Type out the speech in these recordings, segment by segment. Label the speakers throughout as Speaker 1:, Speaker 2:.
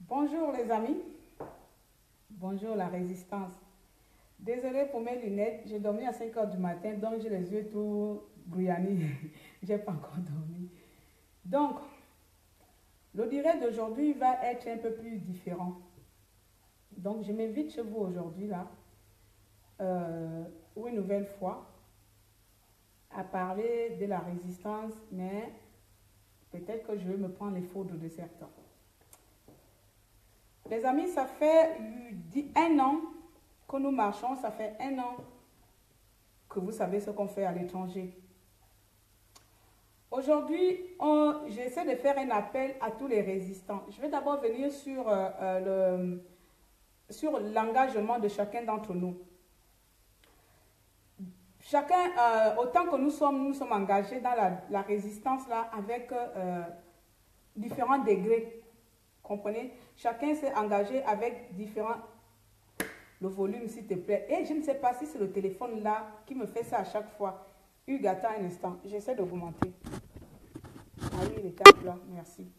Speaker 1: Bonjour les amis, bonjour la résistance. Désolée pour mes lunettes, j'ai dormi à 5 h du matin, donc j'ai les yeux tout brouillannés. J'ai pas encore dormi. Donc, le direct d'aujourd'hui va être un peu plus différent. Donc, je m'invite chez vous aujourd'hui là, pour une nouvelle fois, à parler de la résistance, mais peut-être que je vais me prendre les fautes de certains. Les amis, ça fait 1 an que nous marchons, ça fait 1 an que vous savez ce qu'on fait à l'étranger. Aujourd'hui, j'essaie de faire un appel à tous les résistants. Je vais d'abord venir sur l'engagement de chacun d'entre nous. Chacun, autant que nous sommes engagés dans la résistance là, avec différents degrés. Comprenez? Chacun s'est engagé avec différents... Le volume, s'il te plaît. Et je ne sais pas si c'est le téléphone là qui me fait ça à chaque fois. Hugues, attends un instant. J'essaie d'augmenter. Ah oui, les câbles là. Merci.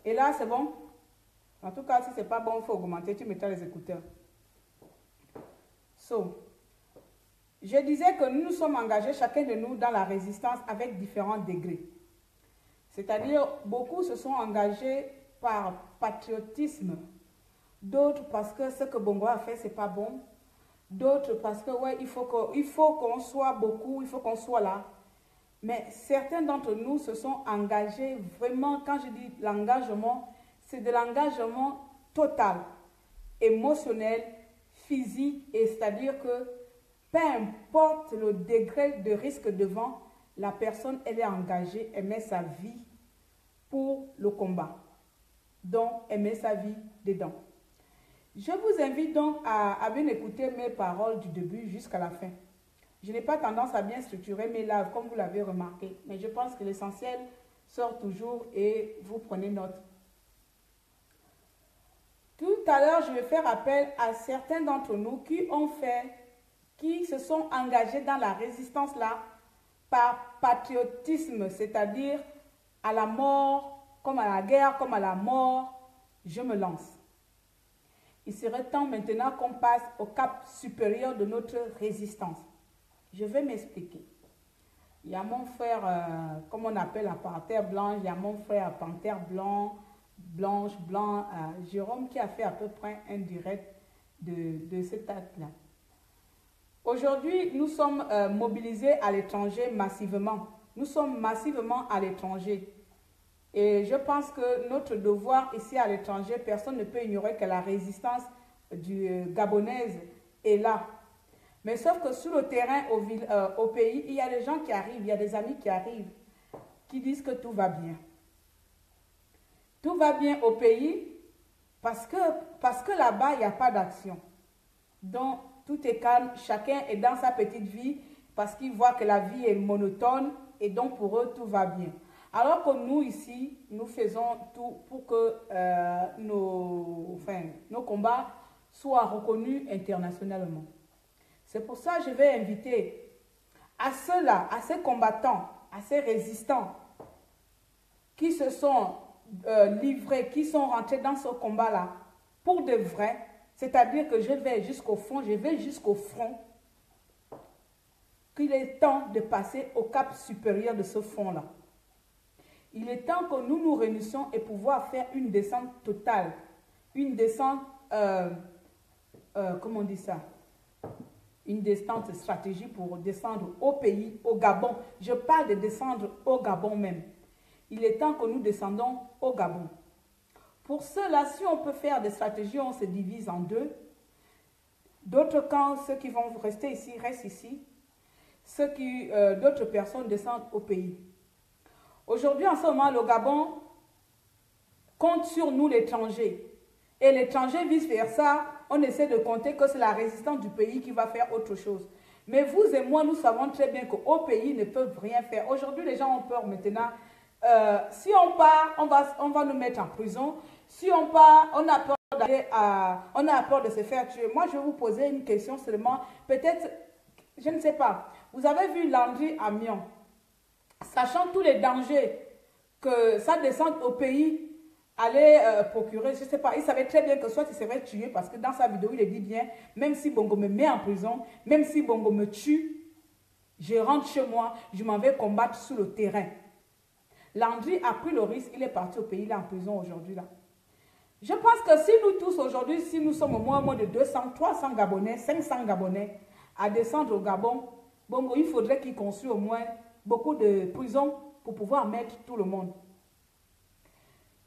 Speaker 1: Et là, c'est bon? En tout cas, si c'est pas bon, il faut augmenter. Tu mettras les écouteurs. Je disais que nous nous sommes engagés, chacun de nous, dans la résistance avec différents degrés. C'est-à-dire, beaucoup se sont engagés par patriotisme, d'autres parce que ce que Bongo a fait, c'est pas bon, d'autres parce que, ouais, il faut qu'on soit beaucoup, il faut qu'on soit là. Mais certains d'entre nous se sont engagés vraiment, quand je dis l'engagement, c'est de l'engagement total, émotionnel, physique, et c'est-à-dire que peu importe le degré de risque devant, la personne, elle est engagée, elle met sa vie pour le combat. Donc, elle met sa vie dedans. Je vous invite donc à bien écouter mes paroles du début jusqu'à la fin. Je n'ai pas tendance à bien structurer mes lives, comme vous l'avez remarqué, mais je pense que l'essentiel sort toujours et vous prenez note. Tout à l'heure, je vais faire appel à certains d'entre nous qui se sont engagés dans la résistance là par patriotisme, c'est-à-dire à la mort, comme à la guerre, comme à la mort, je me lance. Il serait temps maintenant qu'on passe au cap supérieur de notre résistance. Je vais m'expliquer. Il y a mon frère, comme on appelle la panthère blanche, il y a mon frère panthère blanche, Jérôme, qui a fait à peu près un direct de cet acte-là. Aujourd'hui, nous sommes mobilisés à l'étranger massivement. Nous sommes massivement à l'étranger. Et je pense que notre devoir ici à l'étranger, personne ne peut ignorer que la résistance gabonaise est là. Mais sauf que sur le terrain, au pays, il y a des gens qui arrivent, il y a des amis qui arrivent, qui disent que tout va bien. Tout va bien au pays parce que là-bas, il n'y a pas d'action. Donc, tout est calme, chacun est dans sa petite vie parce qu'il voit que la vie est monotone et donc pour eux, tout va bien. Alors que nous, ici, nous faisons tout pour que nos combats soient reconnus internationalement. C'est pour ça que je vais inviter à ceux-là, à ces combattants, à ces résistants qui se sont livrés, qui sont rentrés dans ce combat-là pour de vrai, c'est-à-dire que je vais jusqu'au fond, qu'il est temps de passer au cap supérieur de ce front-là. Il est temps que nous nous réunissions et pouvoir faire une descente totale. Une descente, comment on dit ça? Une descente stratégie pour descendre au pays, au Gabon. Je parle de descendre au Gabon même. Il est temps que nous descendons au Gabon. Pour cela, si on peut faire des stratégies, on se divise en deux. D'autres camps, ceux qui vont rester ici, restent ici. D'autres personnes descendent au pays. Aujourd'hui, en ce moment, le Gabon compte sur nous, l'étranger. Et l'étranger, vice-versa, on essaie de compter que c'est la résistance du pays qui va faire autre chose. Mais vous et moi, nous savons très bien qu'au pays, ne peuvent rien faire. Aujourd'hui, les gens ont peur maintenant. Si on part, on va nous mettre en prison. Si on part, on a peur on a peur de se faire tuer. Moi, je vais vous poser une question seulement. Peut-être, je ne sais pas. Vous avez vu Landry Amion, sachant tous les dangers que ça descende au pays allait procurer, je ne sais pas, il savait très bien que soit il serait tué parce que dans sa vidéo, il dit bien, même si Bongo me met en prison, même si Bongo me tue, je rentre chez moi, je m'en vais combattre sur le terrain. Landry a pris le risque, il est parti au pays, il est en prison aujourd'hui là. Je pense que si nous tous aujourd'hui, si nous sommes au moins de 200, 300 Gabonais, 500 Gabonais à descendre au Gabon, Bongo, il faudrait qu'il construise au moins beaucoup de prisons pour pouvoir mettre tout le monde.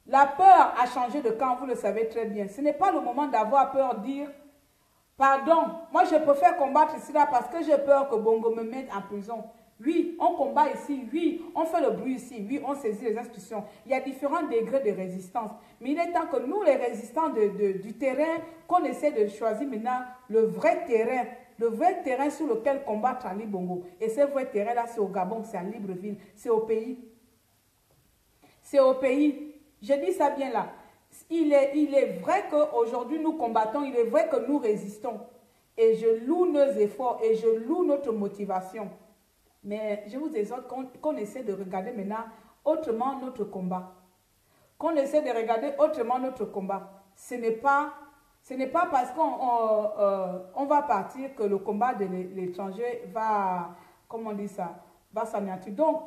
Speaker 1: La peur a changé de camp, vous le savez très bien. Ce n'est pas le moment d'avoir peur, dire pardon, moi je préfère combattre ici là parce que j'ai peur que Bongo me mette en prison. Oui, on combat ici, oui, on fait le bruit ici, oui, on saisit les institutions. Il y a différents degrés de résistance. Mais il est temps que nous, les résistants du terrain, qu'on essaie de choisir maintenant le vrai terrain sur lequel combattre Ali Bongo. Et ce vrai terrain-là, c'est au Gabon, c'est à Libreville, c'est au pays. C'est au pays. Je dis ça bien là. Il est vrai qu'aujourd'hui nous combattons, il est vrai que nous résistons. Et je loue nos efforts et je loue notre motivation. Mais je vous exhorte qu'on essaie de regarder maintenant autrement notre combat. Qu'on essaie de regarder autrement notre combat. Ce n'est pas parce qu'on va partir que le combat de l'étranger va, comment on dit ça, va s'anéantir. Donc,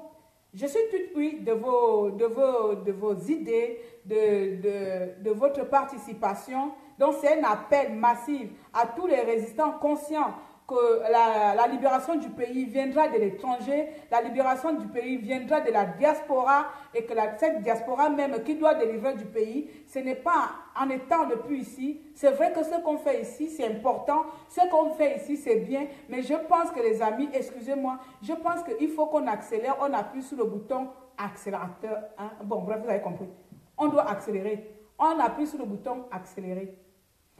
Speaker 1: je suis toute oui de vos idées, de votre participation. Donc, c'est un appel massif à tous les résistants conscients que la libération du pays viendra de l'étranger, la libération du pays viendra de la diaspora et que cette diaspora même qui doit délivrer du pays, ce n'est pas en étant depuis ici. C'est vrai que ce qu'on fait ici, c'est important. Ce qu'on fait ici, c'est bien. Mais je pense que les amis, excusez-moi, je pense qu'il faut qu'on accélère. On appuie sur le bouton accélérateur. Hein? Bon, bref, vous avez compris. On doit accélérer. On appuie sur le bouton accélérer.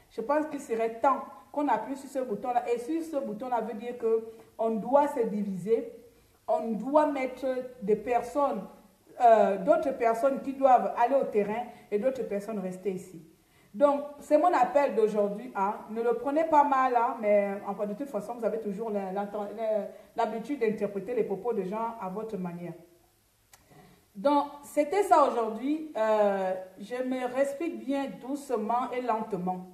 Speaker 1: Je pense qu'il serait temps qu'on appuie sur ce bouton-là. Et sur ce bouton-là veut dire qu'on doit se diviser. On doit mettre des personnes, d'autres personnes qui doivent aller au terrain et d'autres personnes rester ici. Donc, c'est mon appel d'aujourd'hui. Hein. Ne le prenez pas mal, hein, mais enfin, de toute façon, vous avez toujours l'habitude d'interpréter les propos des gens à votre manière. Donc, c'était ça aujourd'hui. Je me respecte bien doucement et lentement.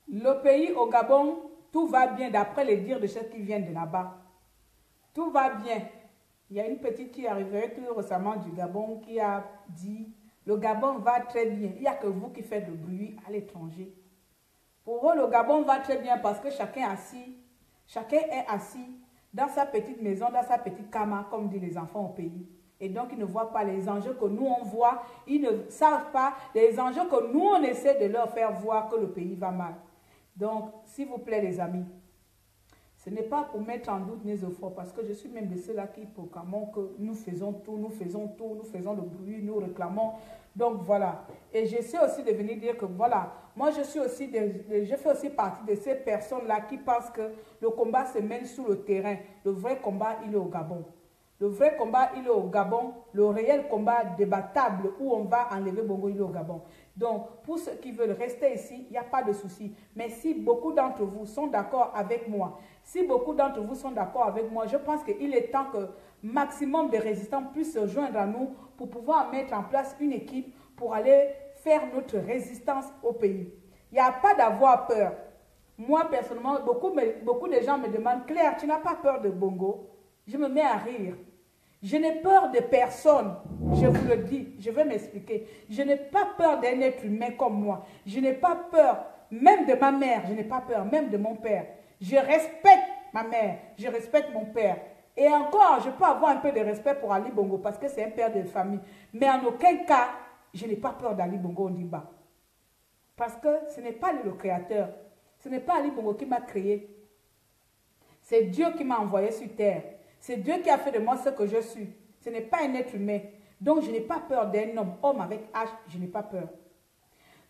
Speaker 1: Le pays au Gabon, tout va bien d'après les dires de ceux qui viennent de là-bas. Tout va bien. Il y a une petite qui est arrivée tout récemment du Gabon qui a dit « Le Gabon va très bien. Il n'y a que vous qui faites le bruit à l'étranger. » Pour eux, le Gabon va très bien parce que chacun est assis dans sa petite maison, dans sa petite kama, comme disent les enfants au pays. Et donc, ils ne voient pas les enjeux que nous, on voit. Ils ne savent pas les enjeux que nous, on essaie de leur faire voir que le pays va mal. Donc, s'il vous plaît, les amis, ce n'est pas pour mettre en doute nos efforts, parce que je suis même de ceux-là qui proclamons que nous faisons tout, nous faisons le bruit, nous réclamons. Donc, voilà. Et j'essaie aussi de venir dire que, voilà, moi, je fais aussi partie de ces personnes-là qui pensent que le combat se mène sur le terrain. Le vrai combat, il est au Gabon. Le vrai combat, il est au Gabon. Le réel combat débattable où on va enlever Bongo, il est au Gabon. Donc, pour ceux qui veulent rester ici, il n'y a pas de souci. Mais si beaucoup d'entre vous sont d'accord avec moi, je pense qu'il est temps que maximum de résistants puissent se joindre à nous pour pouvoir mettre en place une équipe pour aller faire notre résistance au pays. Il n'y a pas d'avoir peur. Moi, personnellement, beaucoup de gens me demandent « Claire, tu n'as pas peur de Bongo ?» Je me mets à rire. Je n'ai peur de personne, je vous le dis, je vais m'expliquer. Je n'ai pas peur d'un être humain comme moi. Je n'ai pas peur même de ma mère, je n'ai pas peur même de mon père. Je respecte ma mère, je respecte mon père. Et encore, je peux avoir un peu de respect pour Ali Bongo parce que c'est un père de famille. Mais en aucun cas, je n'ai pas peur d'Ali Bongo Ondimba. Parce que ce n'est pas lui le créateur. Ce n'est pas Ali Bongo qui m'a créé. C'est Dieu qui m'a envoyé sur terre. C'est Dieu qui a fait de moi ce que je suis. Ce n'est pas un être humain. Donc, je n'ai pas peur d'un homme. Homme avec H, je n'ai pas peur.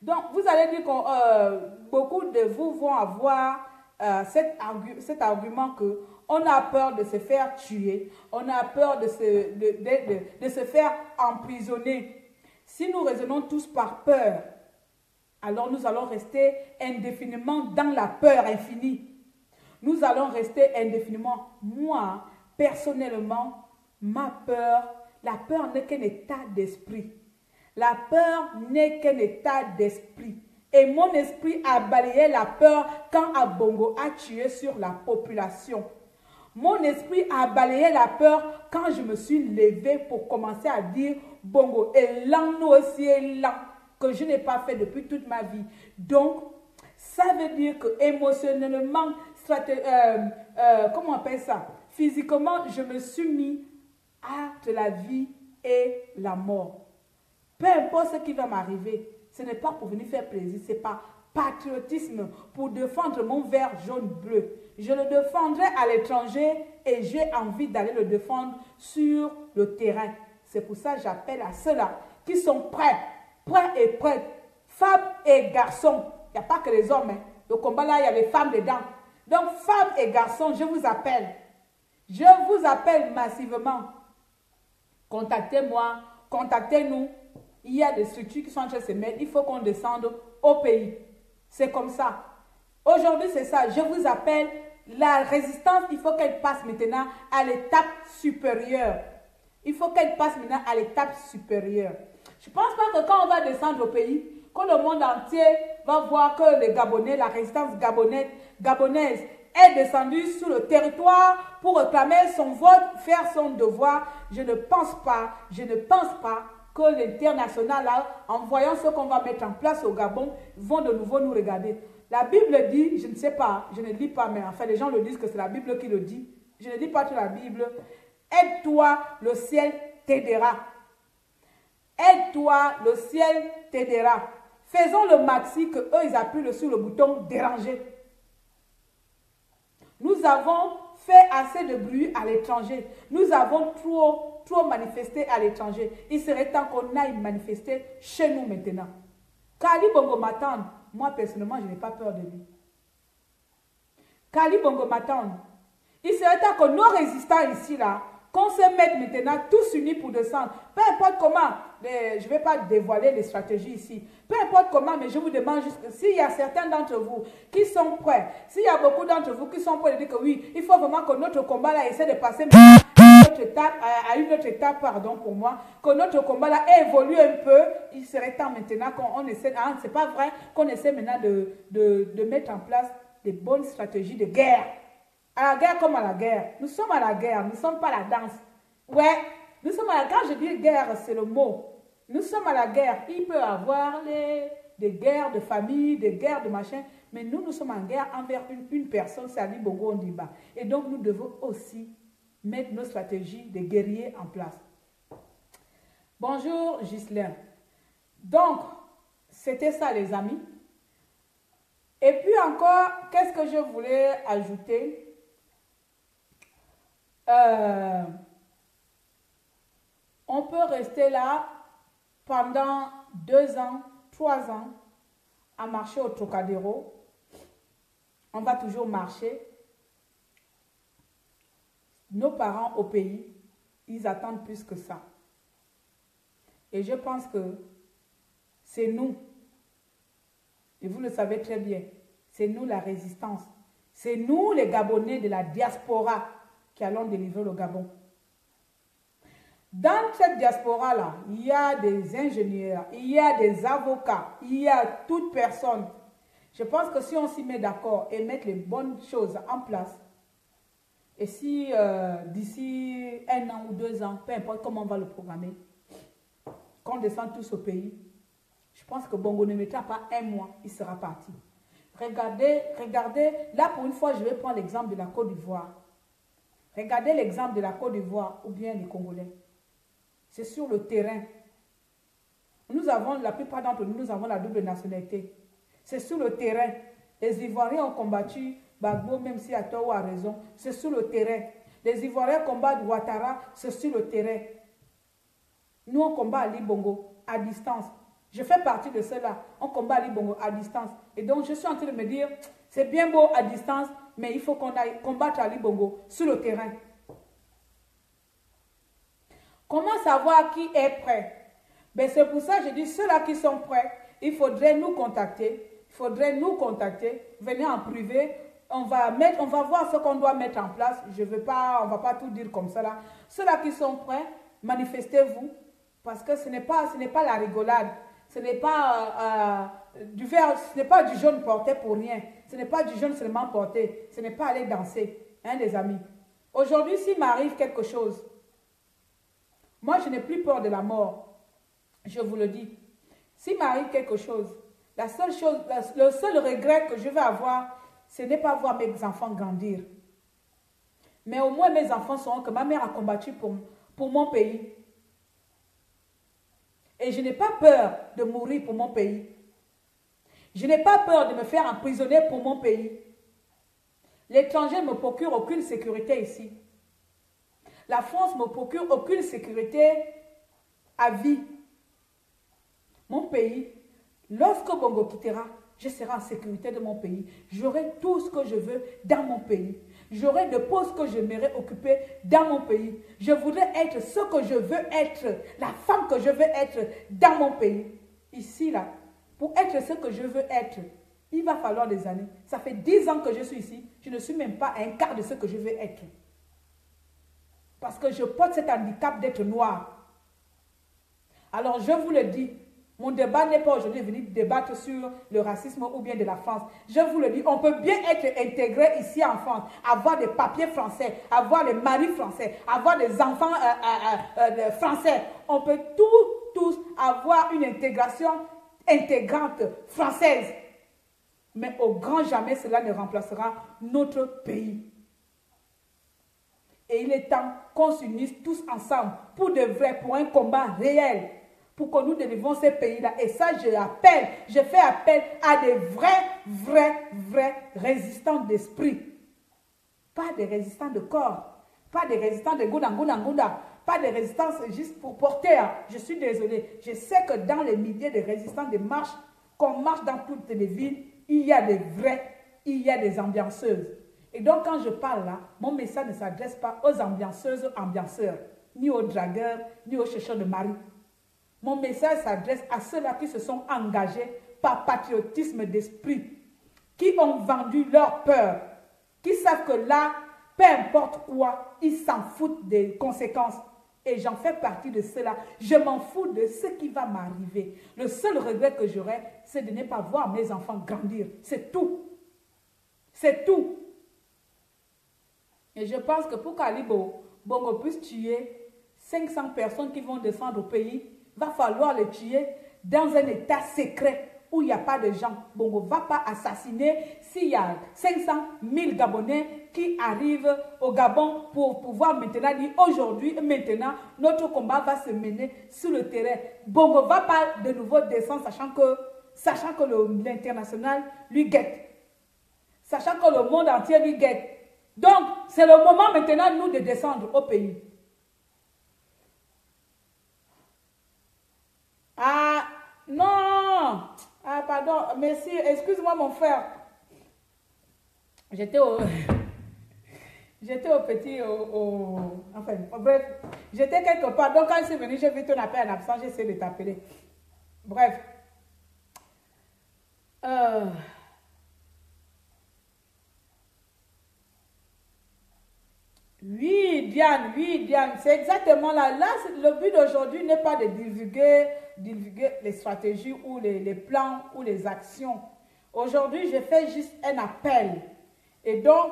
Speaker 1: Donc, vous allez dire que beaucoup de vous vont avoir cet argument que on a peur de se faire tuer. On a peur de se faire emprisonner. Si nous raisonnons tous par peur, alors nous allons rester indéfiniment dans la peur infinie. Nous allons rester indéfiniment. Moi, personnellement, ma peur, la peur n'est qu'un état d'esprit. La peur n'est qu'un état d'esprit. Et mon esprit a balayé la peur quand Abongo a tué sur la population. Mon esprit a balayé la peur quand je me suis levée pour commencer à dire Bongo est lent, nous aussi est lent, que je n'ai pas fait depuis toute ma vie. Donc, ça veut dire que émotionnellement, comment on appelle ça? Physiquement, je me suis mis à de la vie et la mort. Peu importe ce qui va m'arriver, ce n'est pas pour venir faire plaisir, c'est pas patriotisme pour défendre mon vert jaune-bleu. Je le défendrai à l'étranger et j'ai envie d'aller le défendre sur le terrain. C'est pour ça que j'appelle à ceux-là qui sont prêts et prêtes, femmes et garçons. Il n'y a pas que les hommes. Hein. Le combat là, il y a les femmes dedans. Donc, femmes et garçons, je vous appelle. Je vous appelle massivement. Contactez-moi, contactez-nous. Il y a des structures qui sont en train de se mettre. Il faut qu'on descende au pays. C'est comme ça. Aujourd'hui, c'est ça. Je vous appelle. La résistance, il faut qu'elle passe maintenant à l'étape supérieure. Il faut qu'elle passe maintenant à l'étape supérieure. Je ne pense pas que quand on va descendre au pays, que le monde entier va voir que les Gabonais, la résistance gabonaise est descendue sur le territoire pour réclamer son vote, faire son devoir. Je ne pense pas que l'international, en voyant ce qu'on va mettre en place au Gabon, vont de nouveau nous regarder. La Bible dit, je ne sais pas, je ne lis pas, mais enfin les gens le disent que c'est la Bible qui le dit. Je ne lis pas toute la Bible. Aide-toi, le ciel t'aidera. Aide-toi, le ciel t'aidera. Faisons le maxi que eux, ils appuient sur le bouton déranger. Nous avons fait assez de bruit à l'étranger. Nous avons trop manifesté à l'étranger. Il serait temps qu'on aille manifester chez nous maintenant. Kali Bongo m'attend. Moi, personnellement, je n'ai pas peur de lui. Kali Bongo m'attend. Il serait temps que nos résistants ici, là, qu'on se mette maintenant tous unis pour descendre. Peu importe comment, je ne vais pas dévoiler les stratégies ici. Peu importe comment, mais je vous demande juste, s'il y a certains d'entre vous qui sont prêts, s'il y a beaucoup d'entre vous qui sont prêts de dire que oui, il faut vraiment que notre combat là essaie de passer à une autre étape, pardon pour moi, que notre combat là évolue un peu. Il serait temps maintenant qu'on essaie, c'est pas vrai, qu'on essaie maintenant de mettre en place des bonnes stratégies de guerre. À la guerre comme à la guerre. Nous sommes à la guerre, nous ne sommes pas à la danse. Ouais, nous sommes à la guerre. Quand je dis guerre, c'est le mot. Nous sommes à la guerre. Il peut y avoir des guerres de famille, des guerres de machin, mais nous sommes en guerre envers une personne, c'est Ali Bongo Ondimba. Et donc, nous devons aussi mettre nos stratégies de guerriers en place. Bonjour, Ghislain. Donc, c'était ça, les amis. Et puis encore, qu'est-ce que je voulais ajouter? On peut rester là pendant 2 ans, 3 ans à marcher au Trocadéro. On va toujours marcher. Nos parents au pays, ils attendent plus que ça. Et je pense que c'est nous, et vous le savez très bien, c'est nous la résistance. C'est nous les Gabonais de la diaspora qui allons délivrer le Gabon. Dans cette diaspora-là, il y a des ingénieurs, il y a des avocats, il y a toute personne. Je pense que si on s'y met d'accord et mettre les bonnes choses en place, et Et si d'ici 1 an ou 2 ans, peu importe comment on va le programmer, quand on descend tous au pays, je pense que Bongo ne mettra pas 1 mois, il sera parti. Regardez, là pour une fois, je vais prendre l'exemple de la Côte d'Ivoire. Regardez l'exemple de la Côte d'Ivoire ou bien les Congolais. C'est sur le terrain. Nous avons, la plupart d'entre nous, nous avons la double nationalité. C'est sur le terrain. Les Ivoiriens ont combattu Gbagbo, même si à tort ou à raison. C'est sur le terrain. Les Ivoiriens combattent Ouattara, c'est sur le terrain. Nous, on combat Ali Bongo à distance. Je fais partie de cela. On combat Ali Bongo à distance. Et donc, je suis en train de me dire, c'est bien beau à distance, mais il faut qu'on aille combattre Ali Bongo sur le terrain. Comment savoir qui est prêt? Ben, c'est pour ça que je dis, ceux-là qui sont prêts, il faudrait nous contacter. Venez en privé. On va voir ce qu'on doit mettre en place. On ne va pas tout dire comme ça là. Ceux-là qui sont prêts, manifestez-vous. Parce que ce n'est pas la rigolade. Ce n'est pas du jaune porté pour rien. Ce n'est pas du jaune seulement porté. Ce n'est pas aller danser, hein, les amis. Aujourd'hui, s'il m'arrive quelque chose, moi, je n'ai plus peur de la mort. Je vous le dis. S'il m'arrive quelque chose, le seul regret que je vais avoir, ce n'est pas voir mes enfants grandir. Mais au moins, mes enfants sauront que ma mère a combattu pour mon pays. Et je n'ai pas peur de mourir pour mon pays. Je n'ai pas peur de me faire emprisonner pour mon pays. L'étranger ne me procure aucune sécurité ici. La France ne me procure aucune sécurité à vie. Mon pays, lorsque Bongo quittera, je serai en sécurité de mon pays. J'aurai tout ce que je veux dans mon pays. J'aurai des postes que j'aimerais occuper dans mon pays. Je voudrais être ce que je veux être, la femme que je veux être dans mon pays. Ici, là, pour être ce que je veux être, il va falloir des années. Ça fait 10 ans que je suis ici. Je ne suis même pas un quart de ce que je veux être. Parce que je porte cet handicap d'être noir. Alors, je vous le dis, mon débat n'est pas aujourd'hui venu débattre sur le racisme ou bien de la France. Je vous le dis, on peut bien être intégré ici en France, avoir des papiers français, avoir des maris français, avoir des enfants français. On peut tous avoir une intégration intégrante française. Mais au grand jamais, cela ne remplacera notre pays. Et il est temps qu'on s'unisse tous ensemble pour de vrai, pour un combat réel, pour que nous délivrons ces pays-là. Et ça, je fais appel à des vrais résistants d'esprit. Pas des résistants de corps, pas des résistants de gouda, pas des résistants juste pour porter. Je suis désolée. Je sais que dans les milliers de résistants de marche, qu'on marche dans toutes les villes, il y a des vrais, il y a des ambianceuses. Et donc, quand je parle là, mon message ne s'adresse pas aux ambianceuses, ambianceurs, ni aux dragueurs, ni aux chercheurs de mari. Mon message s'adresse à ceux-là qui se sont engagés par patriotisme d'esprit, qui ont vendu leur peur, qui savent que là, peu importe quoi, ils s'en foutent des conséquences. Et j'en fais partie de cela. Je m'en fous de ce qui va m'arriver. Le seul regret que j'aurai, c'est de ne pas voir mes enfants grandir. C'est tout. C'est tout. Et je pense que pour qu'Ali Bongo puisse tuer 500 personnes qui vont descendre au pays, va falloir les tuer dans un état secret où il n'y a pas de gens. Bongo ne va pas assassiner s'il y a 500 000 Gabonais qui arrivent au Gabon pour pouvoir maintenant dire aujourd'hui, maintenant, notre combat va se mener sur le terrain. Bongo ne va pas de nouveau descendre sachant que l'international lui guette. Sachant que le monde entier lui guette. Donc, c'est le moment maintenant, nous, de descendre au pays. Ah, non! Ah, pardon, merci, excuse-moi, mon frère. J'étais au petit, enfin, bref, j'étais quelque part. Donc, quand je suis venue, j'ai vu ton appel en absence, j'ai essayé de t'appeler. Bref. Oui, Diane, c'est exactement là. Là, le but d'aujourd'hui n'est pas de divulguer les stratégies ou les plans ou les actions. Aujourd'hui, je fais juste un appel. Et donc,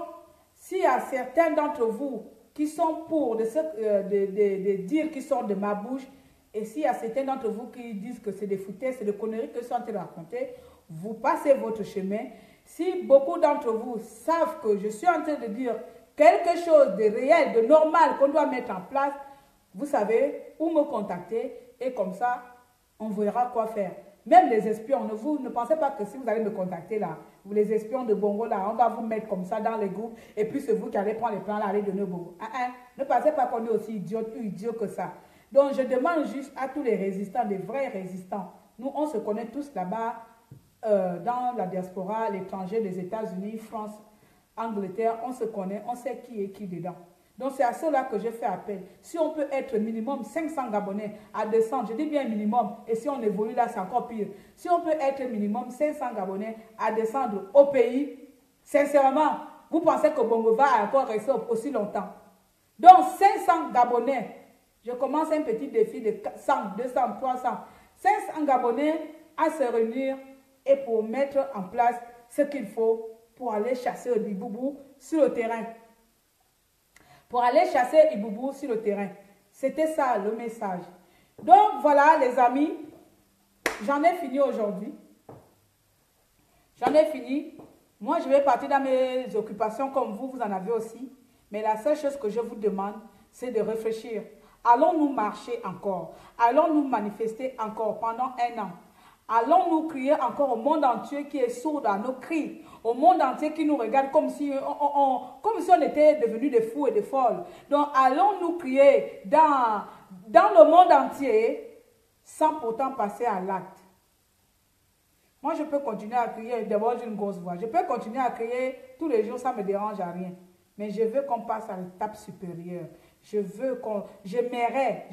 Speaker 1: S'il y a certains d'entre vous qui sont pour de dire qu'ils sortent de ma bouche, et s'il y a certains d'entre vous qui disent que c'est des foutaises, c'est des conneries que je suis en train de raconter, vous passez votre chemin. Si beaucoup d'entre vous savent que je suis en train de dire quelque chose de réel, de normal qu'on doit mettre en place, vous savez où me contacter et comme ça, on verra quoi faire. Même les espions, vous ne pensez pas que si vous allez me contacter là, vous les espions de Bongo là, on va vous mettre comme ça dans les groupes et puis c'est vous qui allez prendre les plans là, aller donner au Bongo. Ne pensez pas qu'on est aussi idiot que ça. Donc je demande juste à tous les résistants, des vrais résistants, nous on se connaît tous là-bas dans la diaspora, l'étranger, les États-Unis, France, Angleterre, on se connaît, on sait qui est qui dedans. Donc c'est à cela que je fais appel. Si on peut être minimum 500 Gabonais à descendre, je dis bien minimum, et si on évolue là, c'est encore pire. Si on peut être minimum 500 Gabonais à descendre au pays, sincèrement, vous pensez que Bongo va encore rester aussi longtemps? Donc 500 Gabonais, je commence un petit défi de 100, 200, 300, 500 Gabonais à se réunir et pour mettre en place ce qu'il faut pour aller chasser le Iboubou sur le terrain. Pour aller chasser Iboubou sur le terrain. C'était ça le message. Donc voilà les amis, j'en ai fini aujourd'hui. J'en ai fini. Moi je vais partir dans mes occupations comme vous en avez aussi. Mais la seule chose que je vous demande, c'est de réfléchir. Allons-nous marcher encore? Allons-nous manifester encore pendant un an? Allons-nous crier encore au monde entier qui est sourd à nos cris, au monde entier qui nous regarde comme si on était devenus des fous et des folles. Donc allons-nous crier dans le monde entier sans pourtant passer à l'acte. Moi je peux continuer à crier, d'abord j'ai une grosse voix, je peux continuer à crier tous les jours, ça ne me dérange à rien. Mais je veux qu'on passe à l'étape supérieure. Je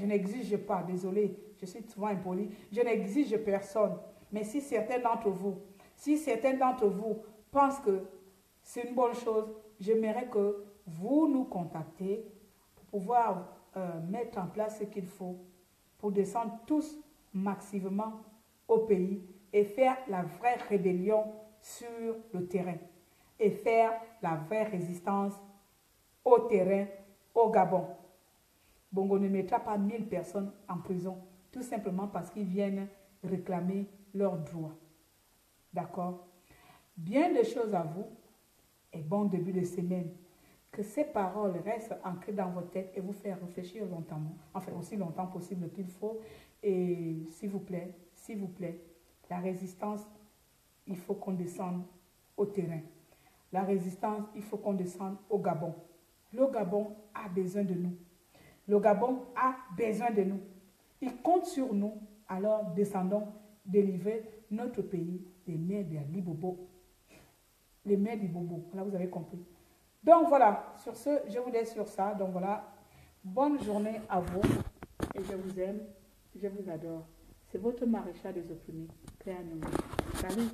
Speaker 1: n'exige pas, désolé, je suis souvent impoli, je n'exige personne. Mais si certains d'entre vous pensent que c'est une bonne chose, j'aimerais que vous nous contactez pour pouvoir mettre en place ce qu'il faut pour descendre tous massivement au pays et faire la vraie rébellion sur le terrain et faire la vraie résistance au terrain, au Gabon. Bongo ne mettra pas 1000 personnes en prison, tout simplement parce qu'ils viennent réclamer leurs droits. D'accord? Bien des choses à vous et bon début de semaine. Que ces paroles restent ancrées dans votre tête et vous faire réfléchir longtemps, enfin aussi longtemps possible qu'il faut. Et s'il vous plaît, la résistance, il faut qu'on descende au terrain. La résistance, il faut qu'on descende au Gabon. Le Gabon a besoin de nous. Le Gabon a besoin de nous. Il compte sur nous. Alors descendons délivrer notre pays des mains de l'Ibobo. Les mains d'Ibobo. Là, vous avez compris. Donc voilà, sur ce, je vous laisse sur ça. Donc voilà, bonne journée à vous. Et je vous aime, je vous adore. C'est votre maréchal des opprimés. Salut.